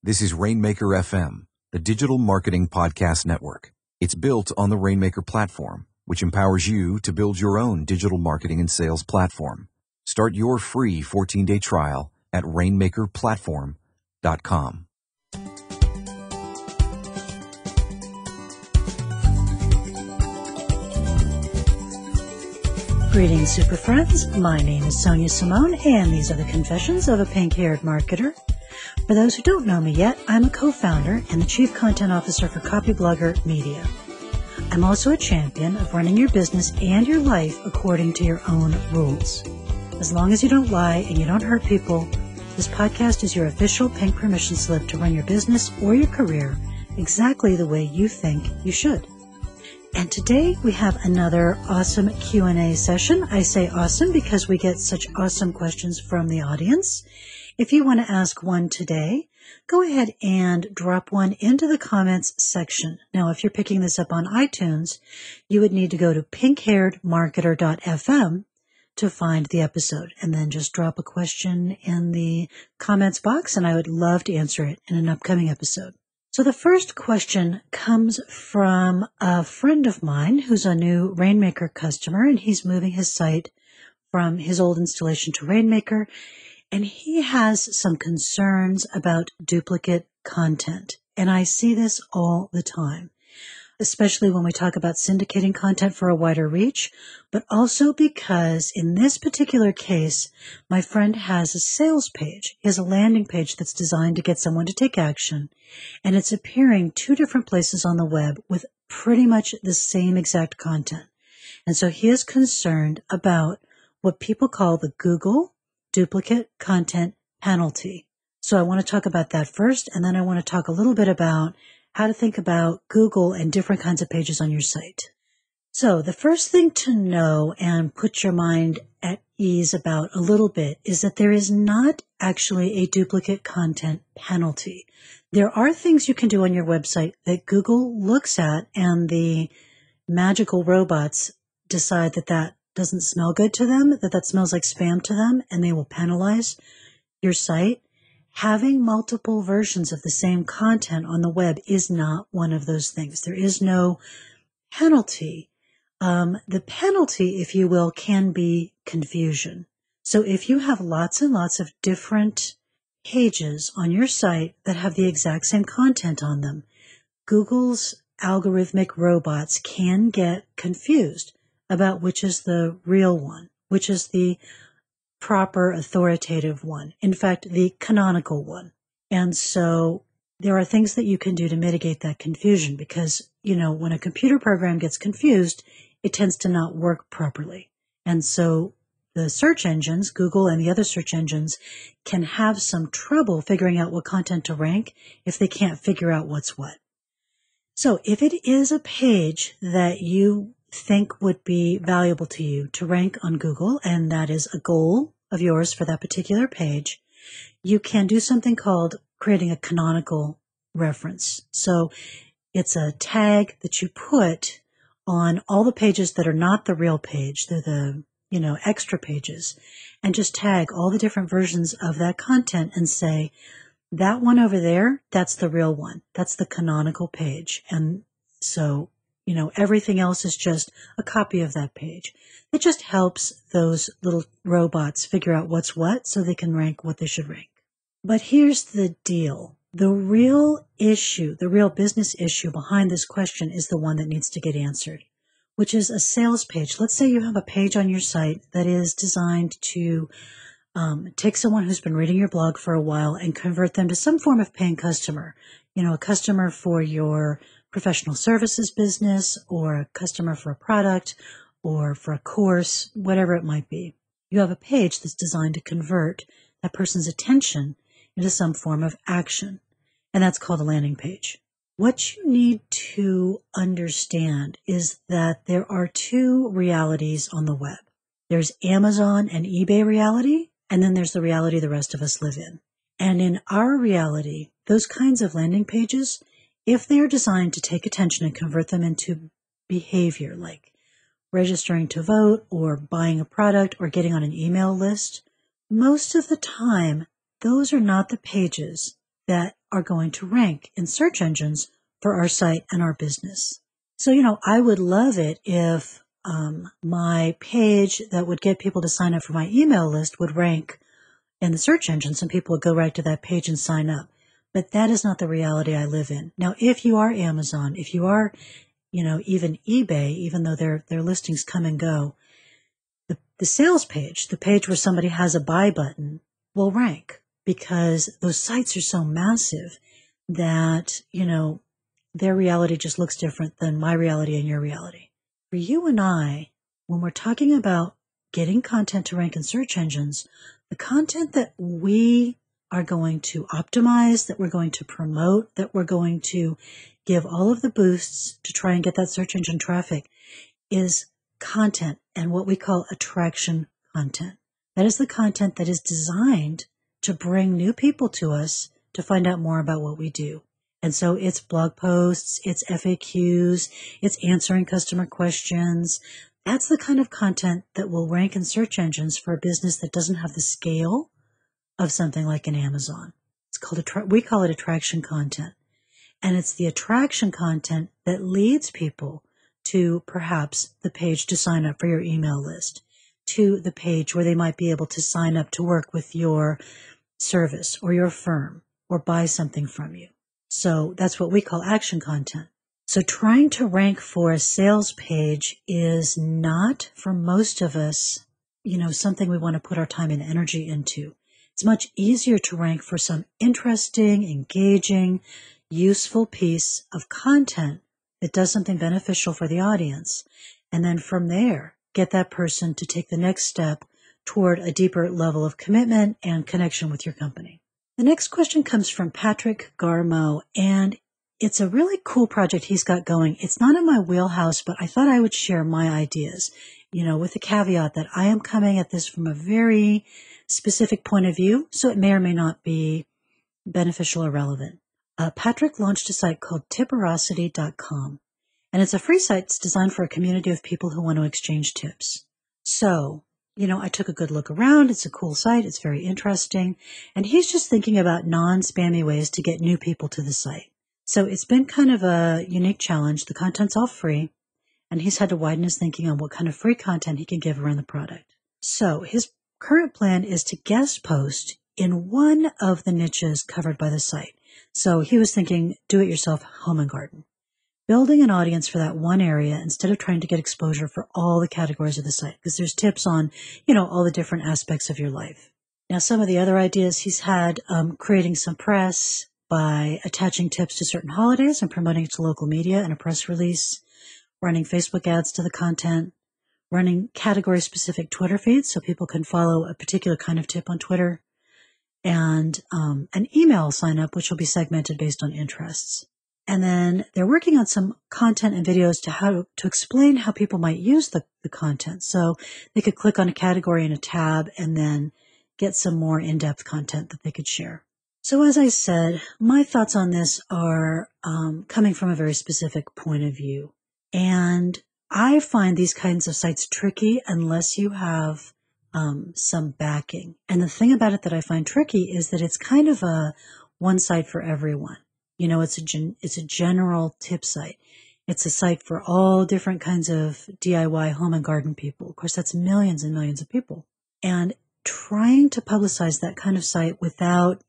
This is Rainmaker FM, the digital marketing podcast network. It's built on the Rainmaker platform, which empowers you to build your own digital marketing and sales platform. Start your free 14-day trial at rainmakerplatform.com. Greetings, super friends. My name is Sonia Simone, and these are the confessions of a pink-haired marketer. For those who don't know me yet, I'm a co-founder and the Chief Content Officer for Copyblogger Media. I'm also a champion of running your business and your life according to your own rules. As long as you don't lie and you don't hurt people, this podcast is your official pink permission slip to run your business or your career exactly the way you think you should. And today we have another awesome Q&A session. I say awesome because we get such awesome questions from the audience. If you want to ask one today, go ahead and drop one into the comments section. Now, if you're picking this up on iTunes, you would need to go to pinkhairedmarketer.fm to find the episode, and then just drop a question in the comments box, and I would love to answer it in an upcoming episode. So the first question comes from a friend of mine who's a new Rainmaker customer, and he's moving his site from his old installation to Rainmaker, and he has some concerns about duplicate content. And I see this all the time, especially when we talk about syndicating content for a wider reach, but also because in this particular case, my friend has a sales page. He has a landing page that's designed to get someone to take action, and it's appearing two different places on the web with pretty much the same exact content. And so he is concerned about what people call the Google duplicate content penalty. So I want to talk about that first, and then I want to talk a little bit about how to think about Google and different kinds of pages on your site. So the first thing to know and put your mind at ease about a little bit is that there is not actually a duplicate content penalty. There are things you can do on your website that Google looks at, and the magical robots decide that that doesn't smell good to them, that smells like spam to them, and they will penalize your site. Having multiple versions of the same content on the web is not one of those things. There is no penalty. The penalty, if you will, can be confusion. So if you have lots and lots of different pages on your site that have the exact same content on them, Google's algorithmic robots can get confused about which is the real one, which is the proper authoritative one. In fact, the canonical one. And so there are things that you can do to mitigate that confusion because, when a computer program gets confused, it tends to not work properly. And so the search engines, Google and the other search engines, can have some trouble figuring out what content to rank if they can't figure out what's what. So if it is a page that you think would be valuable to you to rank on Google, and that is a goal of yours for that particular page, you can do something called creating a canonical reference. So it's a tag that you put on all the pages that are not the real page. They're the, extra pages, and just tag all the different versions of that content and say, that one over there, that's the real one. That's the canonical page. And so everything else is just a copy of that page. It just helps those little robots figure out what's what so they can rank what they should rank. But here's the deal. The real issue, the real business issue behind this question is the one that needs to get answered, which is a sales page. Let's say you have a page on your site that is designed to take someone who's been reading your blog for a while and convert them to some form of paying customer, a customer for your professional services business, or a customer for a product, or for a course, whatever it might be. You have a page that's designed to convert that person's attention into some form of action, and that's called a landing page. What you need to understand is that there are two realities on the web. There's Amazon and eBay reality, and then there's the reality the rest of us live in. And in our reality, those kinds of landing pages, if they are designed to take attention and convert them into behavior, like registering to vote or buying a product or getting on an email list, most of the time, those are not the pages that are going to rank in search engines for our site and our business. So, I would love it if my page that would get people to sign up for my email list would rank in the search engines and people would go right to that page and sign up. But that is not the reality I live in. Now, if you are Amazon, if you are, even eBay, even though their listings come and go, the sales page, the page where somebody has a buy button, will rank because those sites are so massive that, their reality just looks different than my reality and your reality. For you and I, when we're talking about getting content to rank in search engines, the content that we are going to optimize, that we're going to promote, that we're going to give all of the boosts to try and get that search engine traffic is content and what we call attraction content. That is the content that is designed to bring new people to us to find out more about what we do. And so it's blog posts, it's FAQs, it's answering customer questions. That's the kind of content that will rank in search engines for a business that doesn't have the scale of something like an Amazon. It's called we call it attraction content. And it's the attraction content that leads people to perhaps the page to sign up for your email list, to the page where they might be able to sign up to work with your service or your firm or buy something from you. So that's what we call action content. So trying to rank for a sales page is not, for most of us, something we want to put our time and energy into. It's much easier to rank for some interesting, engaging, useful piece of content that does something beneficial for the audience. And then from there, get that person to take the next step toward a deeper level of commitment and connection with your company. The next question comes from Patrick Garmo, and it's a really cool project he's got going. It's not in my wheelhouse, but I thought I would share my ideas, with the caveat that I am coming at this from a very specific point of view, so it may or may not be beneficial or relevant. Patrick launched a site called tipperosity.com, and it's a free site. It's designed for a community of people who want to exchange tips. So, I took a good look around. It's a cool site. It's very interesting. And he's just thinking about non-spammy ways to get new people to the site. So it's been kind of a unique challenge. The content's all free, and he's had to widen his thinking on what kind of free content he can give around the product. So his current plan is to guest post in one of the niches covered by the site. So he was thinking do-it-yourself home and garden, building an audience for that one area instead of trying to get exposure for all the categories of the site, because there's tips on, all the different aspects of your life. Now, some of the other ideas he's had, creating some press by attaching tips to certain holidays and promoting it to local media in a press release, running Facebook ads to the content, running category-specific Twitter feeds so people can follow a particular kind of tip on Twitter, and an email sign-up, which will be segmented based on interests. And then they're working on some content and videos to explain how people might use the content. So they could click on a category in a tab and then get some more in-depth content that they could share. So as I said, my thoughts on this are coming from a very specific point of view. And I find these kinds of sites tricky unless you have some backing. And the thing about it that I find tricky is that it's kind of a one site for everyone. It's a general tip site. It's a site for all different kinds of DIY home and garden people. Of course, that's millions and millions of people. And trying to publicize that kind of site without,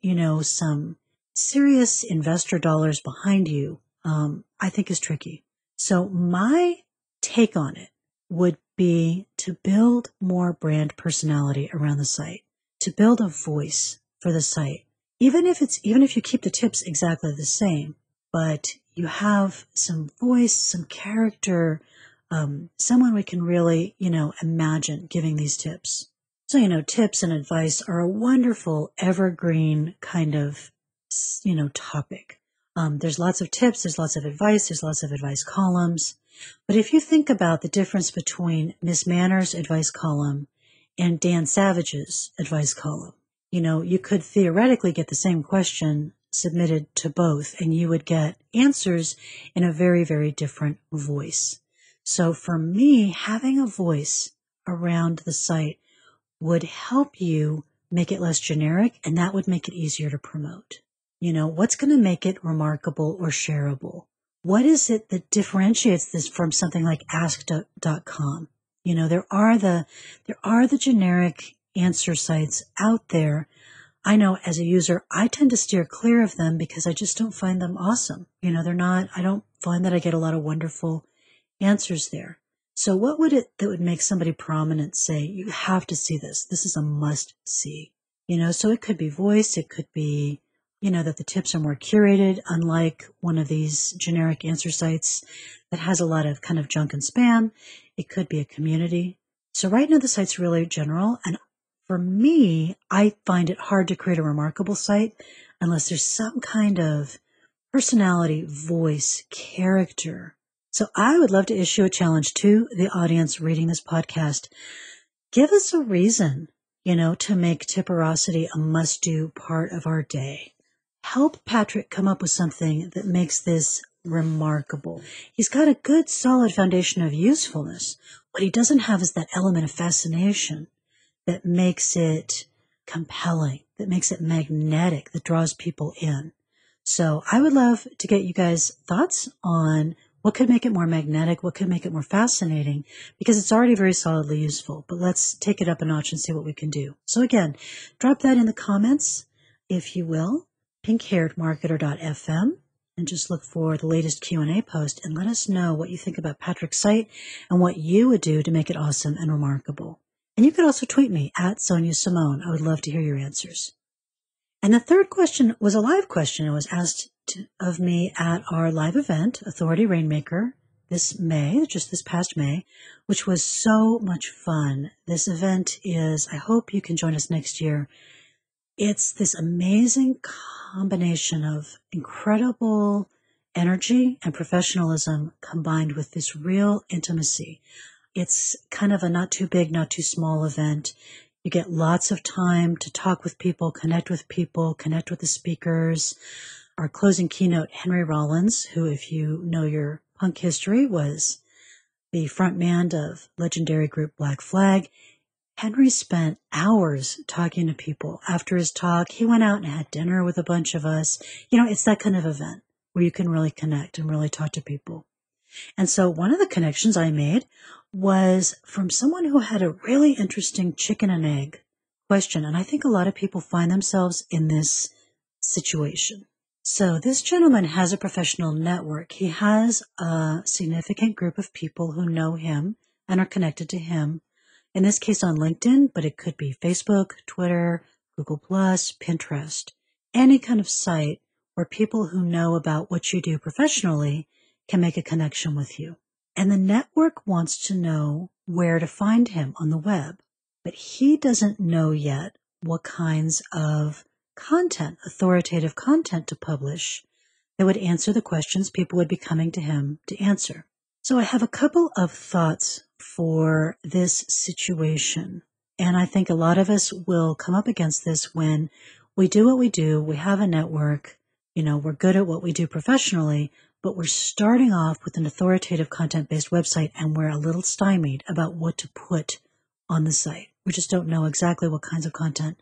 some serious investor dollars behind you, I think is tricky. So my take on it would be to build more brand personality around the site, to build a voice for the site. Even if you keep the tips exactly the same, but you have some voice, some character, someone we can really, imagine giving these tips. So, tips and advice are a wonderful evergreen kind of, topic. There's lots of tips, there's lots of advice columns. But if you think about the difference between Miss Manner's advice column and Dan Savage's advice column, you could theoretically get the same question submitted to both, and you would get answers in a very, very different voice. So for me, having a voice around the site would help you make it less generic, and that would make it easier to promote. What's going to make it remarkable or shareable? What is it that differentiates this from something like ask.com? There are the generic answer sites out there. I know as a user, I tend to steer clear of them because I just don't find them awesome. I don't find that I get a lot of wonderful answers there. So what would it that would make somebody prominent say, you have to see this? This is a must see. So it could be voice. It could be, that the tips are more curated, unlike one of these generic answer sites that has a lot of kind of junk and spam. It could be a community. So right now the site's really general. And for me, I find it hard to create a remarkable site unless there's some kind of personality, voice, character. So I would love to issue a challenge to the audience reading this podcast. Give us a reason, to make tipperosity a must-do part of our day. Help Patrick come up with something that makes this remarkable. He's got a good, solid foundation of usefulness. What he doesn't have is that element of fascination that makes it compelling, that makes it magnetic, that draws people in. So I would love to get you guys' thoughts on what could make it more magnetic, what could make it more fascinating, because it's already very solidly useful. But let's take it up a notch and see what we can do. So again, drop that in the comments, if you will, pinkhairedmarketer.fm, and just look for the latest Q&A post and let us know what you think about Patrick's site and what you would do to make it awesome and remarkable. And you could also tweet me at Sonia Simone. I would love to hear your answers. And the third question was a live question. It was asked of me at our live event, Authority Rainmaker, this May, just this past May, which was so much fun. This event is, I hope you can join us next year. It's this amazing combination of incredible energy and professionalism combined with this real intimacy. It's kind of a not too big, not too small event. You get lots of time to talk with people, connect with the speakers. Our closing keynote, Henry Rollins, who, if you know your punk history, was the frontman of legendary group Black Flag. Henry spent hours talking to people. After his talk, he went out and had dinner with a bunch of us. It's that kind of event where you can really connect and really talk to people. And so one of the connections I made was from someone who had a really interesting chicken and egg question. And I think a lot of people find themselves in this situation. So this gentleman has a professional network. He has a significant group of people who know him and are connected to him. In this case on LinkedIn, but it could be Facebook, Twitter, Google+, Pinterest, any kind of site where people who know about what you do professionally can make a connection with you. And the network wants to know where to find him on the web, but he doesn't know yet what kinds of content, authoritative content to publish that would answer the questions people would be coming to him to answer. So I have a couple of thoughts for this situation. And I think a lot of us will come up against this when we do what we do. We have a network, we're good at what we do professionally, but we're starting off with an authoritative content-based website and we're a little stymied about what to put on the site. We just don't know exactly what kinds of content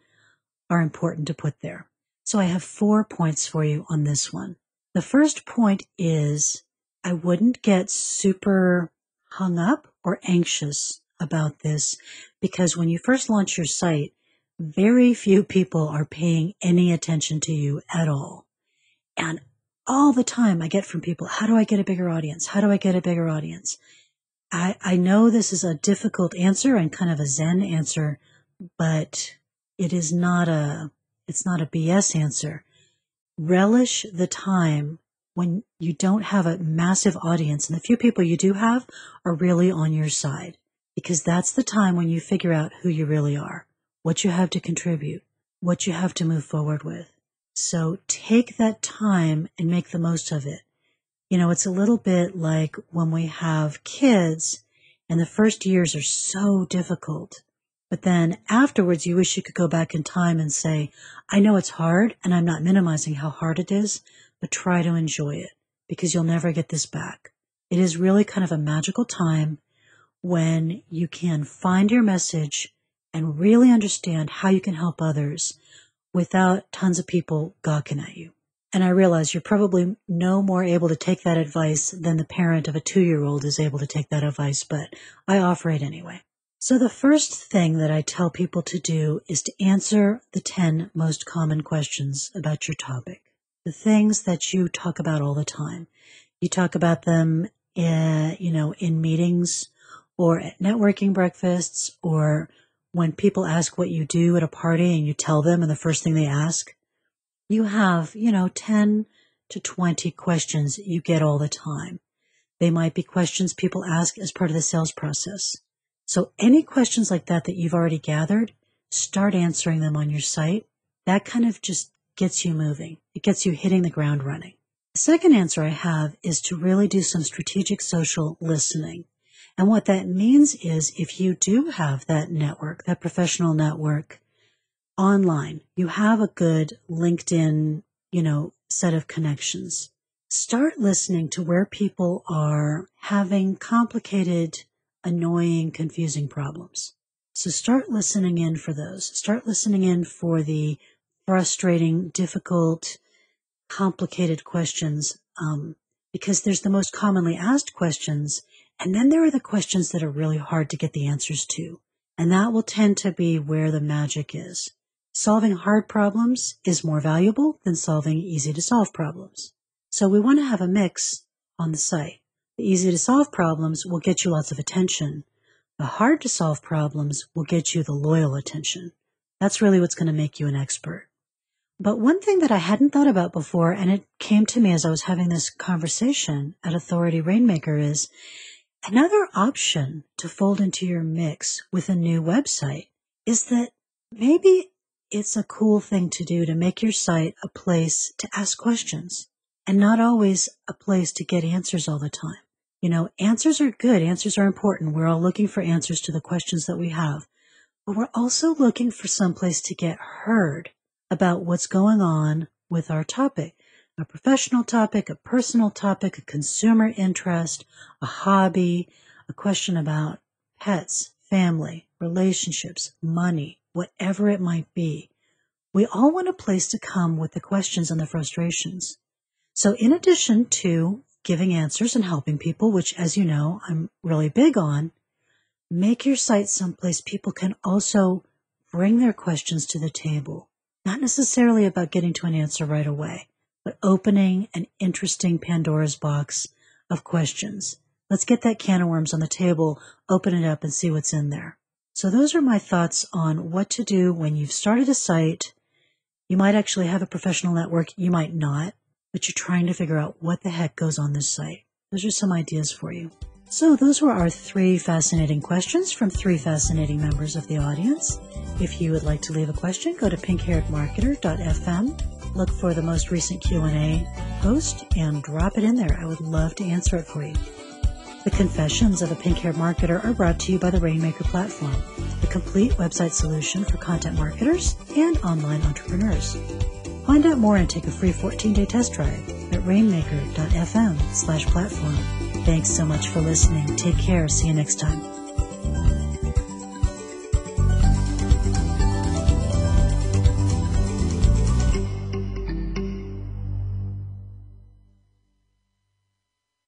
are important to put there. So I have 4 points for you on this one. The first point is I wouldn't get super hung up or anxious about this because when you first launch your site, very few people are paying any attention to you at all. And all the time I get from people, how do I get a bigger audience? How do I get a bigger audience? I know this is a difficult answer and kind of a Zen answer, but it's not a BS answer. Relish the time when you don't have a massive audience and the few people you do have are really on your side, because that's the time when you figure out who you really are, what you have to contribute, what you have to move forward with. So take that time and make the most of it. It's a little bit like when we have kids and the first years are so difficult. But then afterwards, you wish you could go back in time and say, I know it's hard and I'm not minimizing how hard it is, but try to enjoy it because you'll never get this back. It is really kind of a magical time when you can find your message and really understand how you can help others without tons of people gawking at you. And I realize you're probably no more able to take that advice than the parent of a 2-year-old is able to take that advice, but I offer it anyway. So the first thing that I tell people to do is to answer the 10 most common questions about your topic. The things that you talk about all the time. You talk about them in meetings or at networking breakfasts, or when people ask what you do at a party and you tell them and the first thing they ask. You have, 10 to 20 questions you get all the time. They might be questions people ask as part of the sales process. So any questions like that you've already gathered, start answering them on your site. That kind of just gets you moving. It gets you hitting the ground running. The second answer I have is to really do some strategic social listening. And what that means is if you do have that network, that professional network online, you have a good LinkedIn, set of connections. Start listening to where people are having complicated, annoying, confusing problems. So start listening in for those. Start listening in for the frustrating, difficult, complicated questions, because there's the most commonly asked questions, and then there are the questions that are really hard to get the answers to. And that will tend to be where the magic is. Solving hard problems is more valuable than solving easy-to-solve problems. So we want to have a mix on the site. The easy-to-solve problems will get you lots of attention. The hard-to-solve problems will get you the loyal attention. That's really what's going to make you an expert. But one thing that I hadn't thought about before, and it came to me as I was having this conversation at Authority Rainmaker, is another option to fold into your mix with a new website is that maybe it's a cool thing to do to make your site a place to ask questions and not always a place to get answers all the time. Answers are good. Answers are important. We're all looking for answers to the questions that we have. But we're also looking for some place to get heard about what's going on with our topic. A professional topic, a personal topic, a consumer interest, a hobby, a question about pets, family, relationships, money, whatever it might be. We all want a place to come with the questions and the frustrations. So in addition to giving answers and helping people, which, as you know, I'm really big on, make your site someplace people can also bring their questions to the table. Not necessarily about getting to an answer right away, but opening an interesting Pandora's box of questions. Let's get that can of worms on the table, open it up and see what's in there. So those are my thoughts on what to do when you've started a site. You might actually have a professional network, you might not, but you're trying to figure out what the heck goes on this site. Those are some ideas for you. So those were our 3 fascinating questions from 3 fascinating members of the audience. If you would like to leave a question, go to pinkhairedmarketer.fm, look for the most recent Q&A post, and drop it in there. I would love to answer it for you. The Confessions of a Pink-Haired Marketer are brought to you by the Rainmaker platform, the complete website solution for content marketers and online entrepreneurs. Find out more and take a free 14-day test drive at rainmaker.fm/platform. Thanks so much for listening. Take care. See you next time.